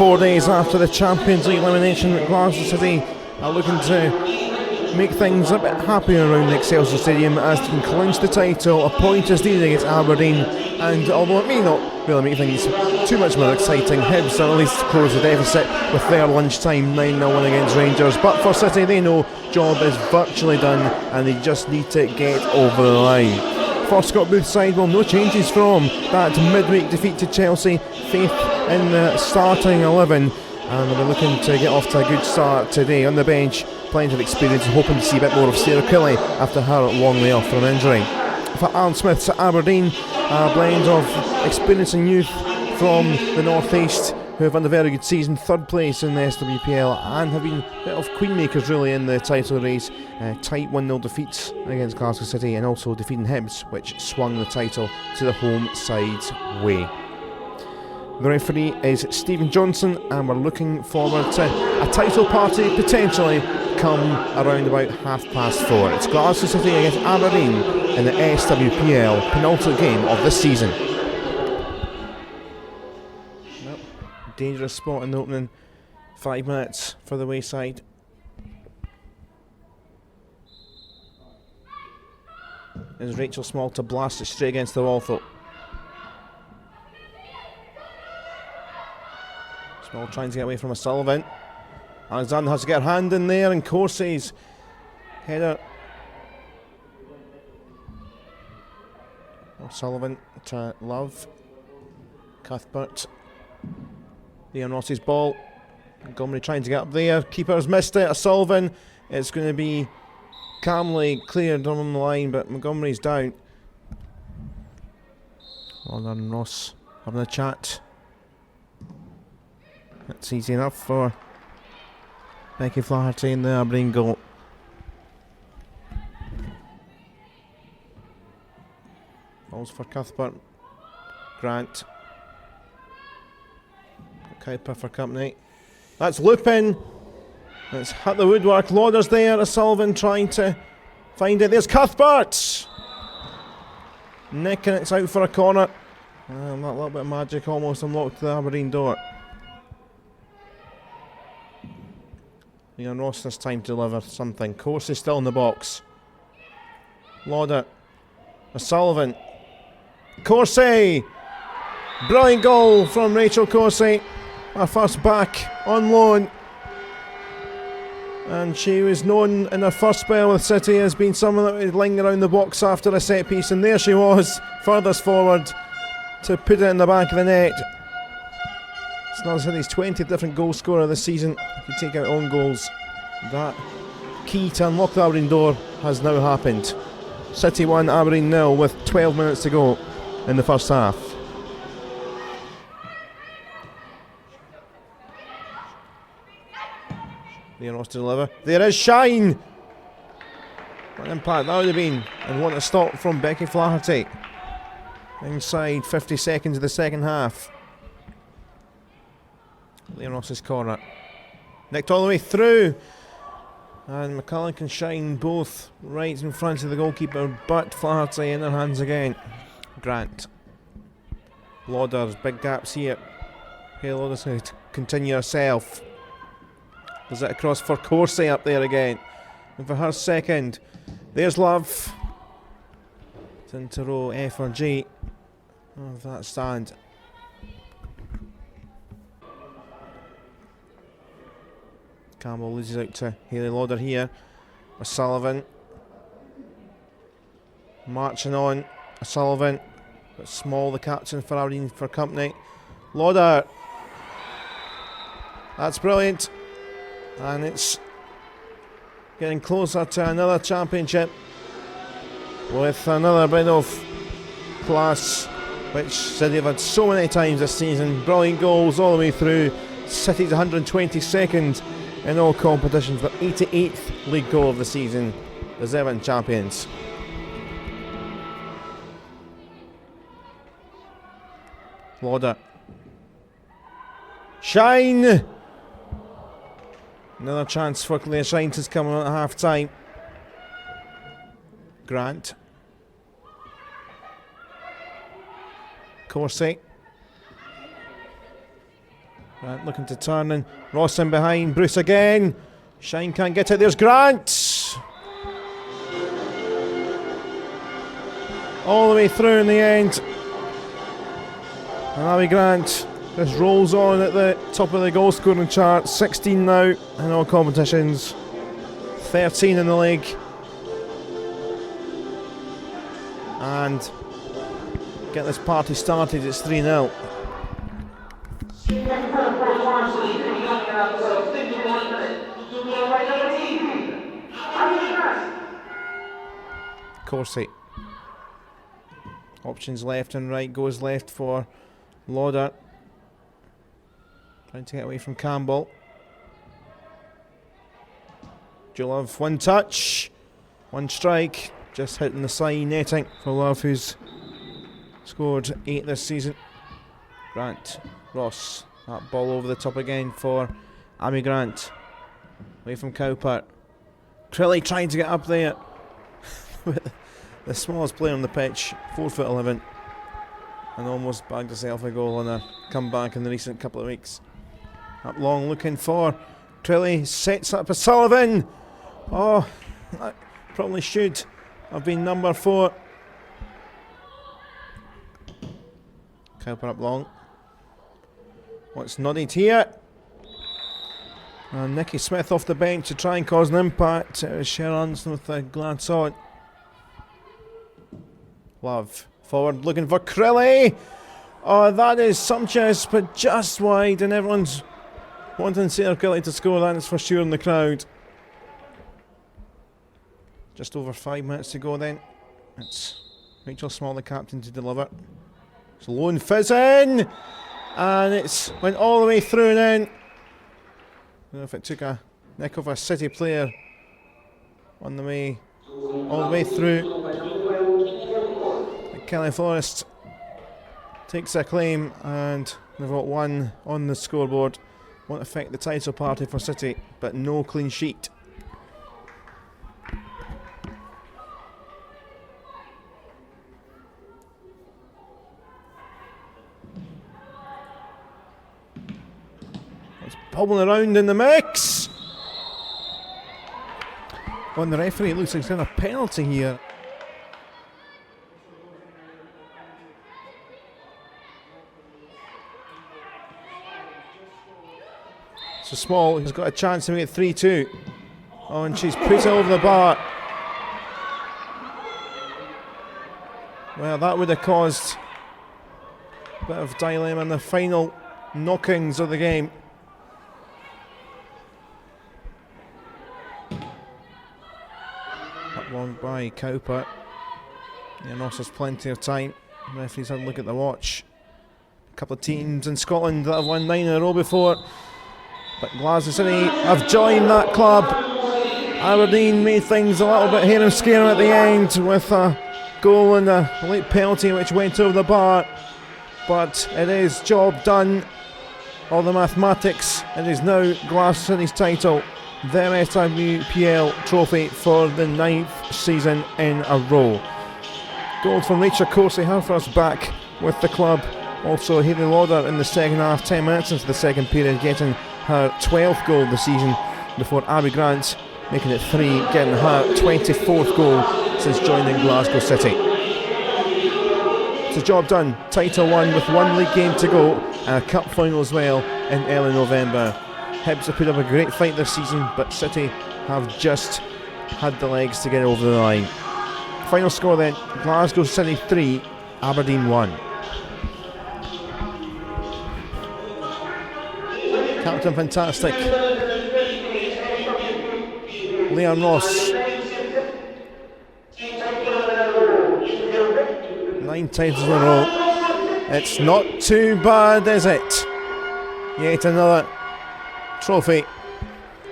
4 days after the Champions League elimination, Glasgow City are looking to make things a bit happier around the Excelsior Stadium as they can clinch the title. A point is needed against Aberdeen, and although it may not really make things too much more exciting, Hibs are at least close the deficit with their lunchtime 9-0 win against Rangers. But for City, they know job is virtually done and they just need to get over the line. For Scott Booth's side, well, no changes from that midweek defeat to Chelsea. Faith in the starting 11, and they'll be looking to get off to a good start today. On the bench, plenty of experience, hoping to see a bit more of Sarah Kelly after her long layoff from injury. For Alan Smith's Aberdeen, a blend of experience and youth from the North East, who have had a very good season, third place in the SWPL, and have been a bit of queenmakers really in the title race. Tight 1-0 defeats against Glasgow City, and also defeating Hibs, which swung the title to the home side's way. The referee is Stephen Johnson, and we're looking forward to a title party potentially come around about 4:30. It's Glasgow City against Aberdeen in the SWPL penultimate game of this season. Dangerous spot in the opening 5 minutes for the Wayside. There's Rachel Small to blast it straight against the wall though. Small trying to get away from O'Sullivan. Alexander has to get her hand in there, and Corsi's header. O'Sullivan to Love. Cuthbert. Ian Ross's ball. Montgomery trying to get up there. Keeper's missed it. O'Sullivan. It's going to be calmly cleared on the line, but Montgomery's down. Lawler and Ross having a chat. That's easy enough for Becky Flaherty in the Aberdeen goal. Balls for Cuthbert. Grant. Kuiper for company. That's Lupin. It's hit the woodwork. Lauder's there. O'Sullivan trying to find it. There's Cuthbert. Nick, and it's out for a corner. That little bit of magic almost unlocked the Aberdeen door. Ian Ross this time to deliver something. Corsi still in the box. Lauder. O'Sullivan. Corsi. Brilliant goal from Rachel Corsi. Our first back on loan. And she was known in her first spell with City as being someone that would linger around the box after a set piece, and there she was, furthest forward to put it in the back of the net. It's now City's 20th different goal scorer this season. If you take out own goals, that key to unlock the Aberdeen door has now happened. City 1, Aberdeen 0 with 12 minutes to go in the first half. Leon Ross to deliver. There is Shine! What impact that would have been, and what a stop from Becky Flaherty. Inside 50 seconds of the second half. Leon Ross's corner. Nicked all the way through. And McCulloch and Shine both right in front of the goalkeeper, but Flaherty in her hands again. Grant. Lauder's big gaps here. Hey, Lauder's going to continue herself. Is it across for Corsi up there again? And for her second, there's Love. It's into row F or G. Oh, that stand. Campbell loses out to Hayley Lauder here. O'Sullivan. Marching on. O'Sullivan. But Small, the captain for Aberdeen, for company. Lauder. That's brilliant. And it's getting closer to another championship with another bit of class, which City have had so many times this season. Brilliant goals all the way through. City's 122nd in all competitions, but 88th league goal of the season. Deserving champions. Lauder. Shine! Another chance for Claire Shine to come on at half time. Grant. Corsi. Grant looking to turn and Ross in behind. Bruce again. Shine can't get it. There's Grant. All the way through in the end. And Abby Grant just rolls on at the top of the goal scoring chart. 16 now in all competitions. 13 in the league. And get this party started. It's 3-0. Corsi. Options left and right, goes left for Lauder. Trying to get away from Campbell. Love, one touch, one strike, just hitting the side netting for Love, who's scored 8 this season. Grant, Ross, that ball over the top again for Amy Grant. Away from Cowper. Trilly trying to get up there. The smallest player on the pitch, 4'11", and almost bagged herself a goal on a comeback in the recent couple of weeks. Up long looking for Trilly, sets up a Sullivan. Oh, that probably should have been number 4. Cowper up long. What's nodded here? And Nikki Smith off the bench to try and cause an impact. It was Sherons with a glance on. Love forward looking for Crilly. Oh, that is sumptuous, but just wide, and everyone's wanting Sarah Crilly to score. That is for sure in the crowd. Just over 5 minutes to go then. It's Rachel Small, the captain, to deliver. It's lone fizz in, and it's went all the way through and in. I don't know if it took a nick of a City player on the way, all the way through. Kelly Forrest takes a claim, and they've got 1 on the scoreboard. Won't affect the title party for City, but no clean sheet. It's bobbling around in the mix. On the referee, it looks like he's got a penalty here. So Small, who's got a chance to make it 3-2. Oh, and she's put it over the bar. Well, that would have caused a bit of dilemma in the final knockings of the game. Up long by Cowper. Yeah, Ross has plenty of time. The referee's had a look at the watch. A couple of teams in Scotland that have won 9 in a row before. But Glasgow City have joined that club. Aberdeen made things a little bit harum-scarum at the end with a goal and a late penalty which went over the bar. But it is job done. All the mathematics. It is now Glasgow City's title. Their SWPL trophy for the 9th season in a row. Goal from Rachel Corsi, her first back with the club. Also Hayley Lauder in the second half, 10 minutes into the second period, getting her 12th goal of the season before Abby Grant making it 3, getting her 24th goal since joining Glasgow City. It's a job done. Title won with 1 league game to go and a cup final as well in early November. Hibs have put up a great fight this season, but City have just had the legs to get over the line. Final score then, Glasgow City 3, Aberdeen 1. Captain Fantastic Liam Ross, 9 titles in a row. It's not too bad, is it? Yet another trophy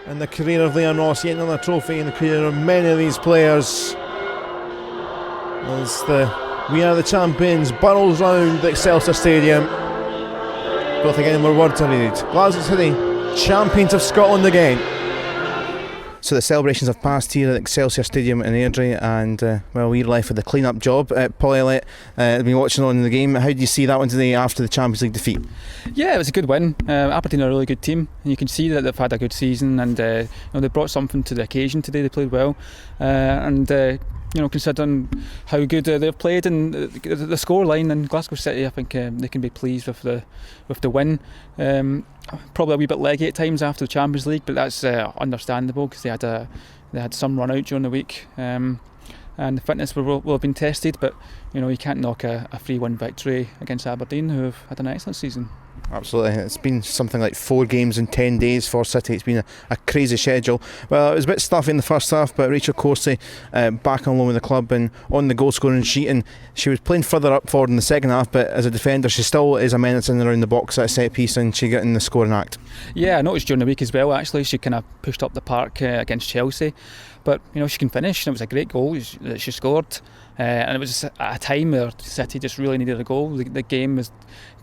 in the career of Liam Ross, yet another trophy in the career of many of these players. As the We Are the Champions burrows round the Excelsior Stadium. Don't think any more words are needed. Glasgow City, champions of Scotland again. So the celebrations have passed here at Excelsior Stadium in Airdrie, and we're left with the clean-up job. Paul Elliott has been watching on the game. How do you see that one today after the Champions League defeat? Yeah, it was a good win. Aberdeen are a really good team, and you can see that they've had a good season, and they brought something to the occasion today. They played well, considering how good they've played and the scoreline in Glasgow City, I think they can be pleased with the win. Probably a wee bit leggy at times after the Champions League, but that's understandable because they had some run out during the week, and the fitness will have been tested. But you can't knock a 3-1 victory against Aberdeen, who have had an excellent season. Absolutely, it's been something like 4 games in 10 days for City. It's been a crazy schedule. Well, it was a bit stuffy in the first half, but Rachel Corsie back on loan with the club and on the goal scoring sheet, and she was playing further up forward in the second half, but as a defender she still is a menace in and around the box at a set piece, and she got in the scoring act. Yeah, I noticed during the week as well, actually she kind of pushed up the park against Chelsea, but she can finish, and it was a great goal that she scored. And it was at a time where City just really needed a goal. The game was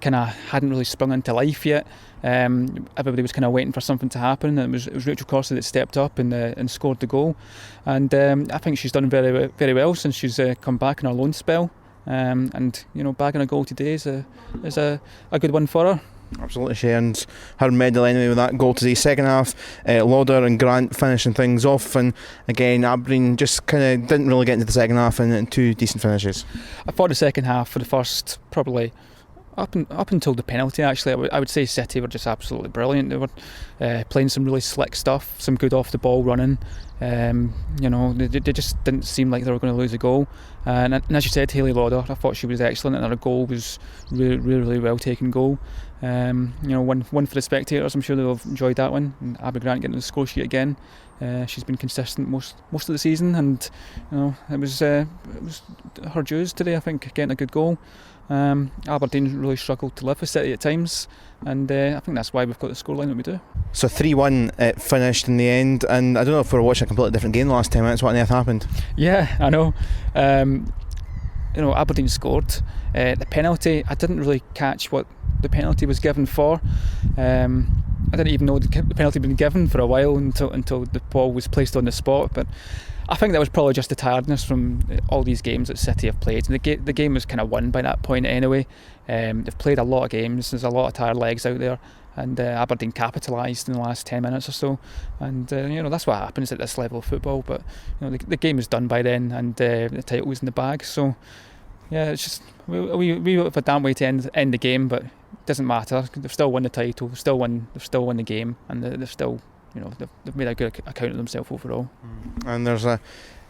hadn't really sprung into life yet. Everybody was kind of waiting for something to happen, and it was Rachel Corsie that stepped up and scored the goal. And I think she's done very, very well since she's come back in her loan spell. And bagging a goal today is a good one for her. Absolutely, she earned her medal anyway with that goal today. Second half, Lauder and Grant finishing things off, and again Aberdeen just kind of didn't really get into the second half, and 2 decent finishes. I thought the second half, for the first probably up until the penalty, actually, I would say City were just absolutely brilliant. They were playing some really slick stuff, some good off the ball running. They just didn't seem like they were going to lose a goal. And as you said, Hayley Lauder, I thought she was excellent, and her goal was really, really, really well taken goal. One for the spectators. I'm sure they'll have enjoyed that one. And Abby Grant getting the score sheet again. She's been consistent most of the season, and it was her dues today, I think, getting a good goal. Aberdeen really struggled to live with City at times, and I think that's why we've got the scoreline that we do. So 3-1 it finished in the end, and I don't know if we were watching a completely different game the last 10 minutes. What on earth happened? Yeah, I know. Aberdeen scored. The penalty, I didn't really catch what the penalty was given for. I didn't even know the penalty had been given for a while until the ball was placed on the spot. But I think that was probably just the tiredness from all these games that City have played. And the game was kind of won by that point anyway. They've played a lot of games. There's a lot of tired legs out there. And Aberdeen capitalised in the last 10 minutes or so. And, that's what happens at this level of football. But, the game was done by then, and the title was in the bag. So, yeah, it's just, we have a damn way to end the game, but it doesn't matter. They've still won the title, they've still won the game, and they've still, they've made a good account of themselves overall. And there's a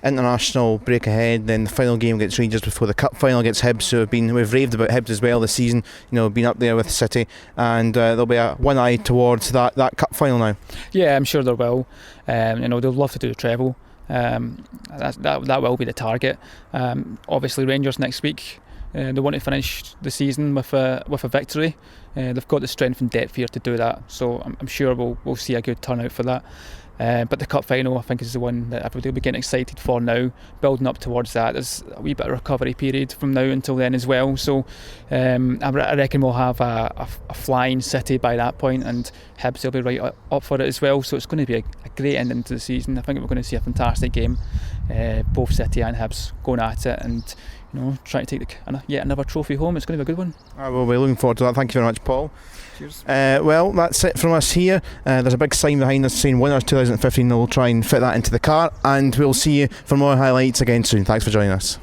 international break ahead, then the final game against Rangers before the cup final against Hibs, who we've raved about Hibs as well this season, been up there with City, and there'll be a one eye towards that cup final now. Yeah, I'm sure there will. They'll love to do the treble. That will be the target. Obviously Rangers next week, they want to finish the season with a victory. They've got the strength and depth here to do that, so I'm sure we'll see a good turnout for that. But the cup final, I think, is the one that everybody will be getting excited for now, building up towards that. There's a wee bit of recovery period from now until then as well, so I reckon we'll have a flying City by that point, and Hibs will be right up for it as well, so it's going to be a great ending to the season. I think we're going to see a fantastic game, both City and Hibs going at it, and trying to take yet another trophy home. It's going to be a good one. I will be looking forward to that. Thank you very much, Paul. Cheers. Well, that's it from us here. There's a big sign behind us saying Winners 2015. We'll try and fit that into the car, and we'll see you for more highlights again soon. Thanks for joining us.